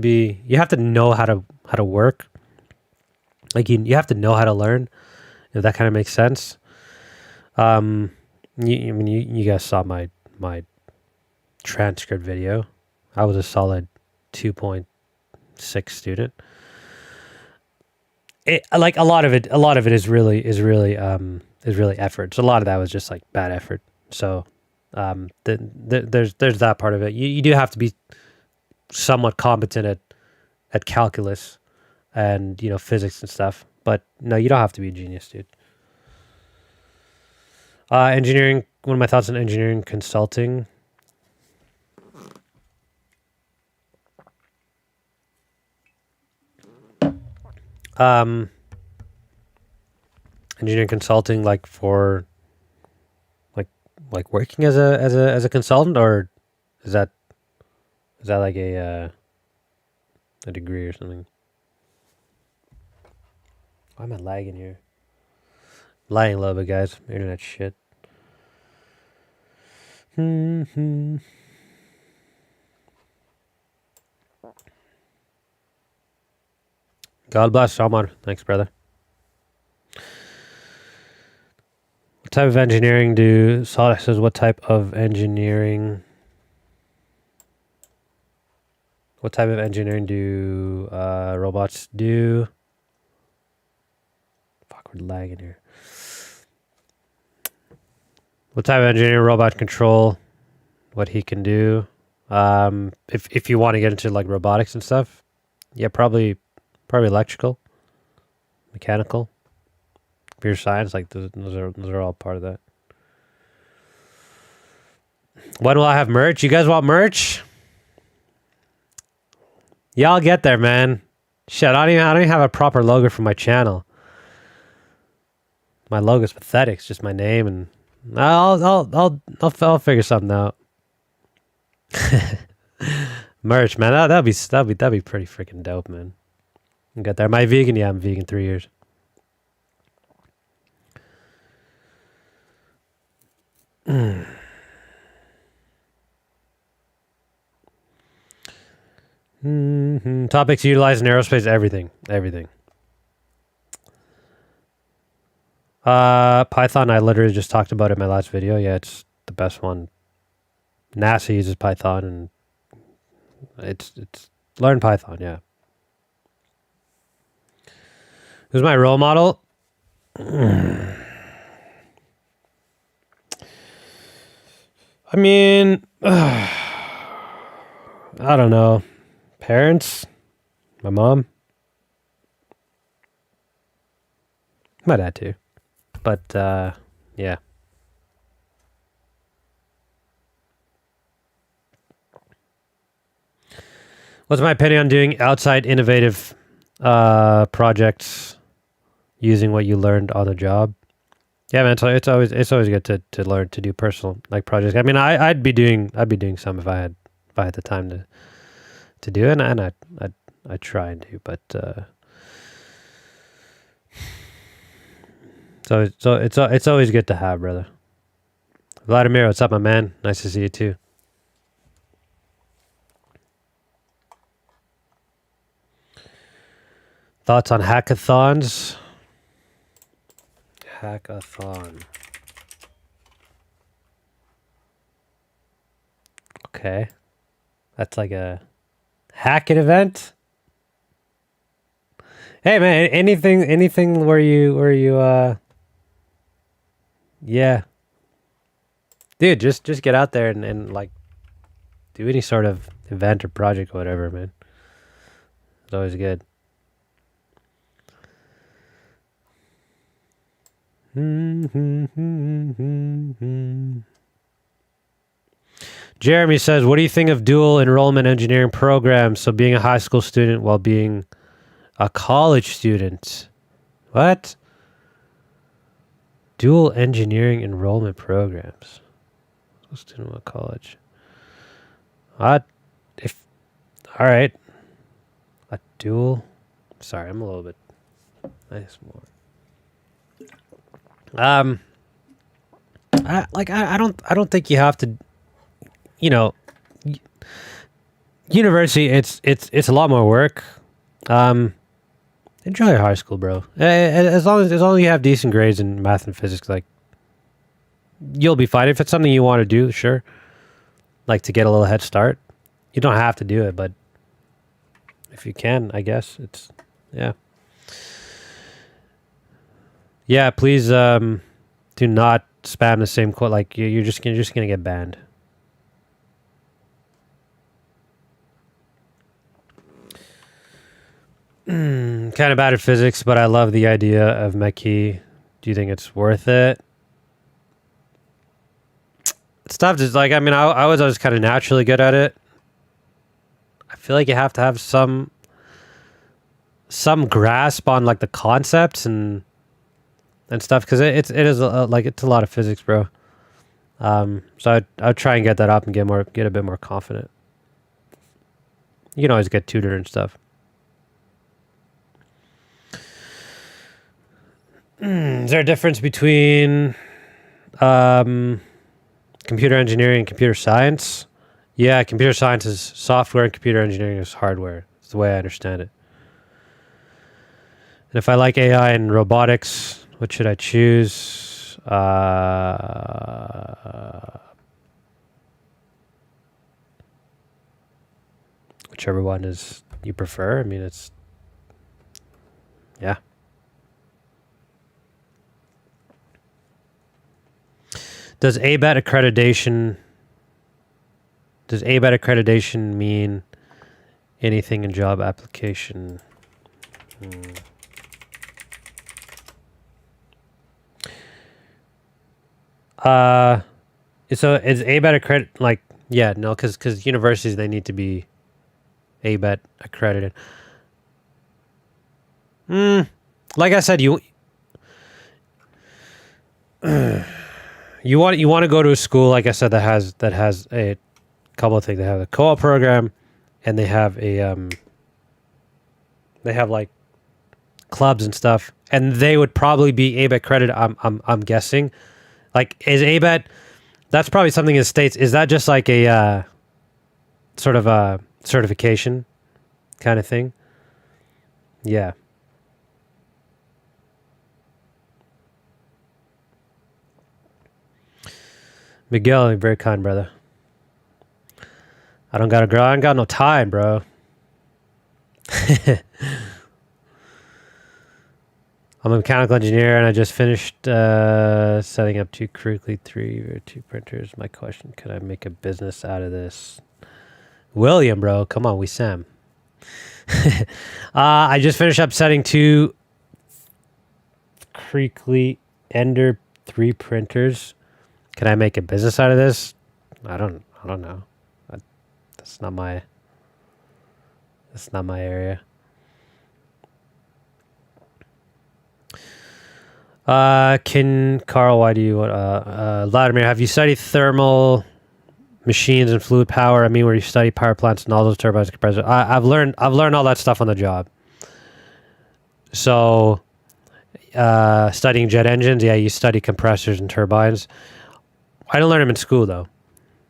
know how to work. Like you have to know how to learn, if that kind of makes sense. I mean, you guys saw my transcript video. I was a solid 2.6 student. Like a lot of it is really effort. So a lot of that was just like bad effort. So there's that part of it. You do have to be somewhat competent at calculus and physics and stuff. But no, you don't have to be a genius, dude. Engineering. One of my thoughts on engineering consulting. Engineering consulting, like for like working as a consultant, or is that like a degree or something? Why am I lagging here? Lagging a little bit, guys. Internet shit. God bless Omar. Thanks, brother. What type of engineering do Saleh says? What type of engineering? What type of engineering do robots do? Fuck, we're lagging here. What type of engineering robot control? What he can do? If you want to get into like robotics and stuff, yeah, probably electrical, mechanical, computer science. Like those are all part of that. When will I have merch? You guys want merch? Yeah, I'll get there, man. Shit, I don't even have a proper logo for my channel. My logo's pathetic. It's just my name, and I'll figure something out. Merch, man. That'd be pretty freaking dope, man. Get there. Am I vegan? Yeah, I'm vegan 3 years. Topics utilized in aerospace, everything. Python, I literally just talked about it in my last video. Yeah, it's the best one. NASA uses Python, and it's learn Python, yeah. Who's my role model? I mean, I don't know. Parents? My mom? My dad too. But, yeah. What's my opinion on doing outside innovative projects using what you learned on the job? Yeah, man. So it's always good to learn to do personal like projects. I mean, I'd be doing some if I had the time to do it, and I try and do, but so it's always good to have, brother. Vladimir, what's up, my man? Nice to see you too. Thoughts on hackathons? Hackathon. Okay. That's like a hacking event? Hey man, anything where you Yeah, dude, just get out there and like do any sort of event or project or whatever, man. It's always good. Jeremy says, what do you think of dual enrollment engineering programs? So being a high school student while being a college student. What? Dual engineering enrollment programs. Student while college. What? If all right. A dual. Sorry, I'm a little bit nice more. I don't think you have to, you know, university. It's a lot more work. Enjoy your high school, bro. As long as you have decent grades in math and physics, like you'll be fine. If it's something you want to do, sure. Like to get a little head start. You don't have to do it, but if you can, I guess it's yeah. Yeah, please do not spam the same quote. Like you're just gonna get banned. Kind of bad at physics, but I love the idea of Mekhi. Do you think it's worth it? It's tough. Just like I was always kind of naturally good at it. I feel like you have to have some grasp on like the concepts and stuff because it is like it's a lot of physics, bro. So I'd try and get that up and get a bit more confident. You can always get tutored and stuff. Is there a difference between computer engineering and computer science? Yeah, computer science is software and computer engineering is hardware. That's the way I understand it. And if I like AI and robotics, what should I choose? Whichever one is you prefer. I mean, it's yeah. Does ABET accreditation mean anything in job application? So is ABET accredited? Like, yeah, no, because universities, they need to be ABET accredited. Like I said, you want to go to a school, like I said, that has a couple of things. They have a co-op program, and they have like clubs and stuff, and they would probably be ABET accredited. I'm guessing. Like, is ABET? That's probably something in the States. Is that just like a sort of a certification kind of thing? Yeah. Miguel, you're very kind, brother. I don't got no time, bro. I'm a mechanical engineer, and I just finished setting up two Crudely 3 or 2 printers. My question, could I make a business out of this? William, bro, come on, we Sam. I just finished up setting 2 Crudely Ender 3 printers. Can I make a business out of this? I don't know. That's not my area. Carl, why do you Vladimir, have you studied thermal machines and fluid power? I mean, where you study power plants and all those turbines, compressors. I've learned all that stuff on the job. So studying jet engines, yeah, you study compressors and turbines. I didn't learn them in school though.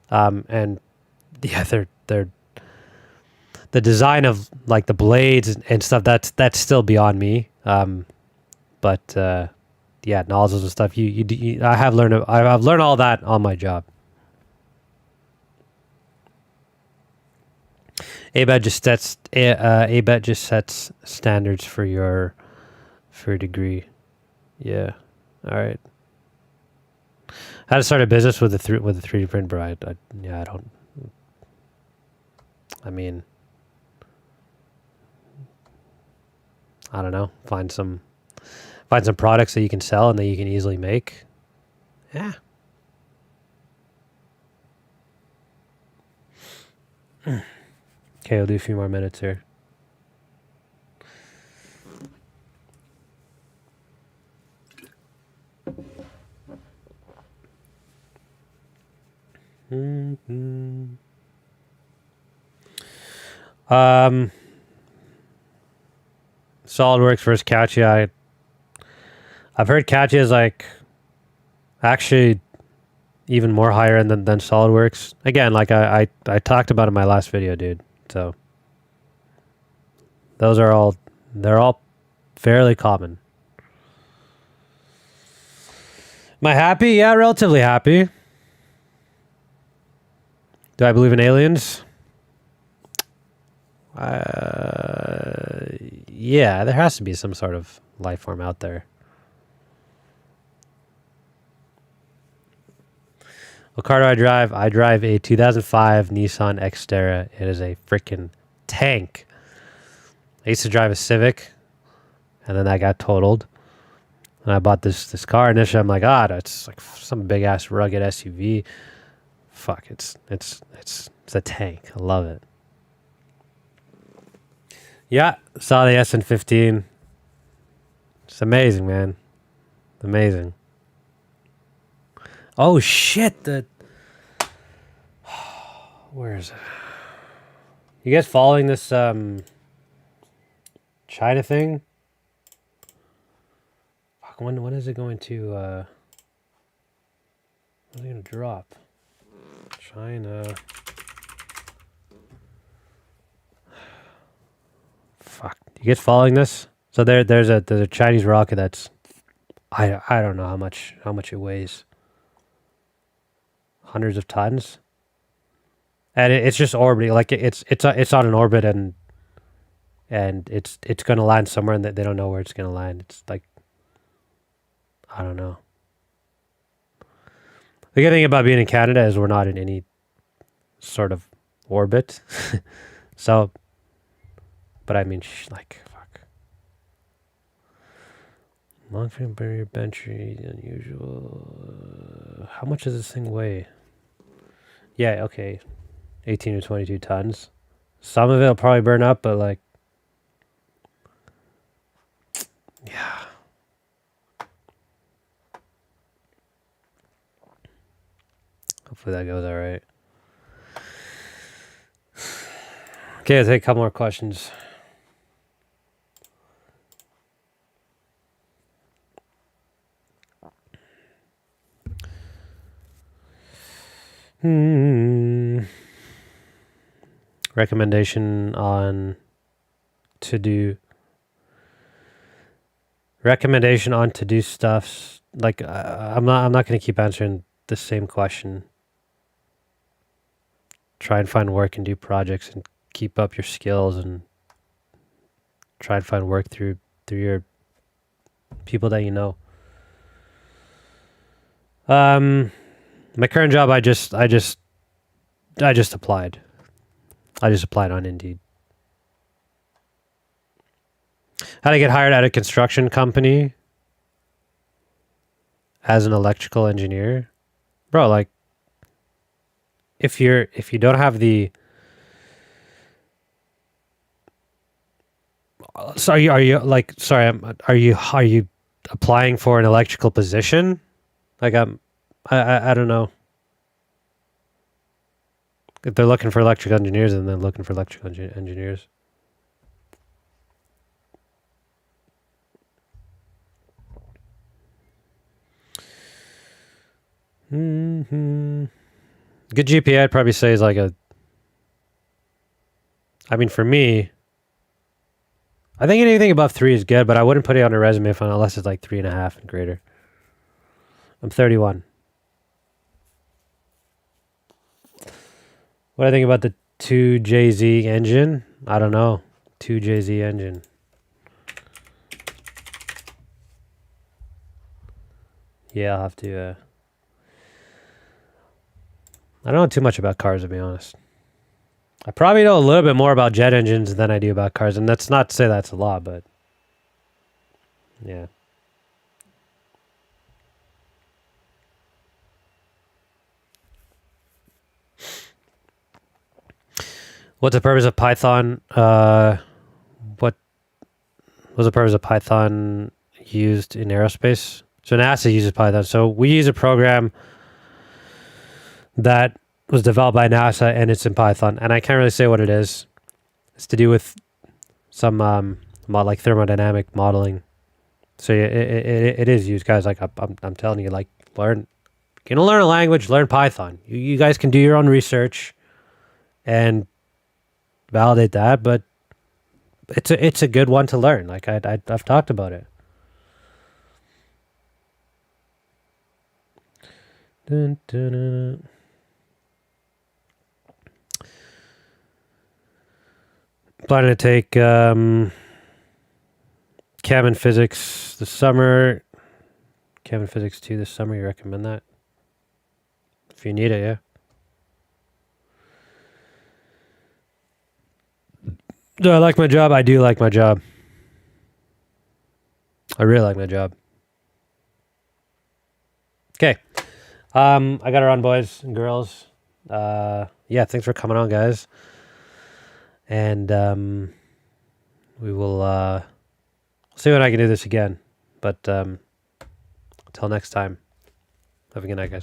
And yeah, they're the design of like the blades and stuff, that's still beyond me. But yeah, nozzles and stuff. I've learned all that on my job. ABET just sets standards for your degree. Yeah. All right. How to start a business with a 3D print, bro? I don't. I mean, I don't know. Find some products that you can sell and that you can easily make. Yeah. Okay, we'll do a few more minutes here. SolidWorks versus CATIA. I've heard CATIA is like actually even more higher end than SolidWorks. Again, like I talked about in my last video, dude. So they're all fairly common. Am I happy? Yeah, relatively happy. Do I believe in aliens? Yeah, there has to be some sort of life form out there. What car do I drive? I drive a 2005 Nissan Xterra. It is a freaking tank. I used to drive a Civic, and then that got totaled. And I bought this car. Initially, I'm like, it's like some big ass rugged SUV. Fuck, it's a tank. I love it. Yeah, saw the SN15. It's amazing, man. Amazing. Oh shit! Where is it? You guys following this China thing? Fuck, when is it going to when is it gonna drop? China. Fuck. You guys following this? So there's a Chinese rocket that's I don't know how much it weighs. Hundreds of tons. And it's just orbiting, like it's on an orbit, and it's gonna land somewhere, and they don't know where it's gonna land. It's like, I don't know. The good thing about being in Canada is we're not in any sort of orbit, so. But I mean, like, fuck. Long frame barrier entry, unusual. How much does this thing weigh? Yeah, okay. 18 or 22 tons. Some of it will probably burn up, but like, yeah. Hopefully that goes all right. Okay, I'll take a couple more questions. Recommendation on to do stuff. Like, I'm not going to keep answering the same question. Try and find work and do projects and keep up your skills and try and find work through your people that you know. My current job, I just applied. I just applied on Indeed. How to get hired at a construction company as an electrical engineer, bro? Like, if you don't have the, so are you applying for an electrical position? Like, I don't know. If they're looking for electrical engineers, then they're looking for electrical engineers. Good GPA, I'd probably say, is like a, I mean, for me, I think anything above 3 is good, but I wouldn't put it on a resume unless it's like 3.5 and greater. I'm 31. What do I think about the 2JZ engine? I don't know. 2JZ engine. Yeah, I'll have to I don't know too much about cars, to be honest. I probably know a little bit more about jet engines than I do about cars, and that's not to say that's a lot, but yeah. What's the purpose of Python? What was the purpose of Python used in aerospace? So NASA uses Python. So we use a program that was developed by NASA, and it's in Python. And I can't really say what it is. It's to do with some like thermodynamic modeling. So it is used, guys. Like I'm telling you, like learn. You're gonna learn a language, learn Python. You guys can do your own research and validate that, but it's a good one to learn. Like I've talked about it. Dun, dun, dun. Planning to take chem and physics this summer. Chem and physics 2 this summer. You recommend that? If you need it, yeah. Do I like my job? I do like my job. I really like my job. Okay. I gotta run, boys and girls. Yeah, thanks for coming on, guys. And we will see when I can do this again. But until next time, have a good night, guys.